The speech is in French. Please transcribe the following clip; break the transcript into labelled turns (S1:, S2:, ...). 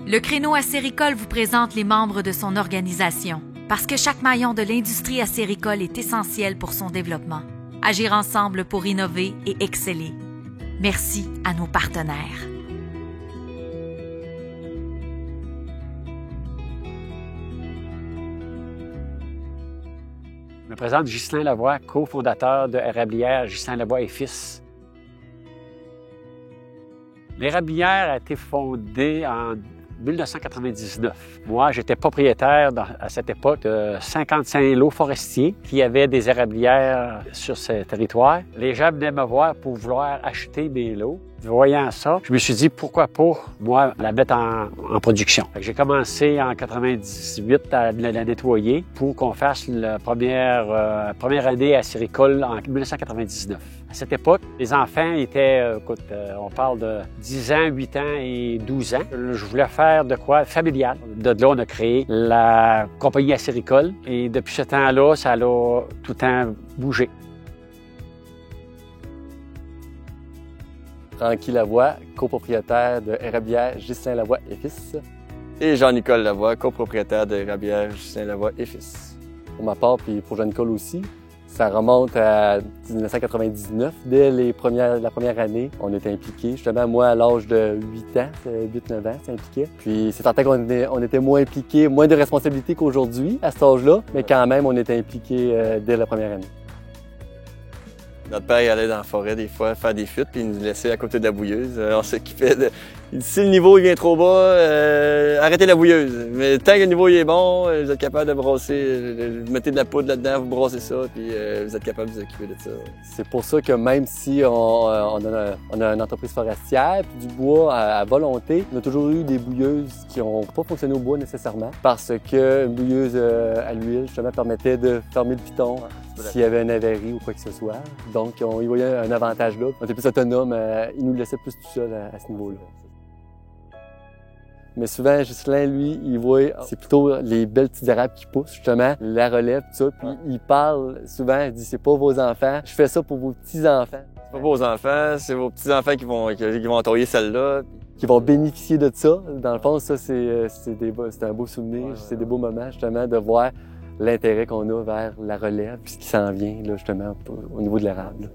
S1: Le Créneau acéricole vous présente les membres de son organisation, parce que chaque maillon de l'industrie acéricole est essentiel pour son développement. Agir ensemble pour innover et exceller. Merci à nos partenaires.
S2: Je me présente Ghislain Lavoie, cofondateur de Érablière Ghislain Lavoie et Fils. L'Érablière a été fondée en 1999. Moi, j'étais propriétaire à cette époque de 55 lots forestiers qui avaient des érablières sur ce territoire. Les gens venaient me voir pour vouloir acheter mes lots. Voyant ça, je me suis dit pourquoi pas, moi, la mettre en production. J'ai commencé en 98 à la nettoyer pour qu'on fasse la première année acéricole en 1999. À cette époque, les enfants étaient, on parle de 10 ans, 8 ans et 12 ans. Je voulais faire de quoi familial. De là, on a créé la compagnie acéricole et depuis ce temps-là, ça a tout le temps bougé.
S3: Francky Lavoie, copropriétaire de Érablière Ghislain Lavoie et Fils.
S4: Et Jean-Nicole Lavoie, copropriétaire de Érablière Ghislain Lavoie et Fils.
S3: Pour ma part, puis pour Jean-Nicole aussi, ça remonte à 1999. Dès la première année, on était impliqués. Justement, moi, à l'âge de 8 ans, 8-9 ans, s'impliquait. Puis c'est certain qu'on était moins impliqués, moins de responsabilités qu'aujourd'hui à cet âge-là, mais quand même, on était impliqués dès la première année.
S4: Notre père il allait dans la forêt des fois faire des fuites puis il nous laissait à côté de la bouilleuse. On s'occupait de... Il dit, si le niveau il vient trop bas, arrêtez la bouilleuse. Mais tant que le niveau il est bon, vous êtes capable de brasser, mettez de la poudre là-dedans, vous brassez ça puis vous êtes capable de vous occuper de ça.
S3: C'est pour ça que même si on a une entreprise forestière puis du bois à volonté, on a toujours eu des bouilleuses qui n'ont pas fonctionné au bois nécessairement parce que une bouilleuse à l'huile justement permettait de fermer le piton s'il y avait une avarie ou quoi que ce soit. Donc, on y voyait un avantage là. On était plus autonome, il nous laissait plus tout seul à ce niveau-là. Mais souvent, Ghislain, lui, il voit, c'est plutôt les belles petites érables qui poussent, justement, la relève, tout ça. Puis il parle souvent, il dit, c'est pas vos enfants, je fais ça pour vos petits-enfants.
S4: C'est pas vos enfants, c'est vos petits-enfants qui vont entoyer celle-là.
S3: Qui vont bénéficier de ça. Dans le fond, ça, c'est un beau souvenir, c'est des beaux moments, justement, de voir l'intérêt qu'on a vers la relève, puis ce qui s'en vient, là, justement, au niveau de l'érable.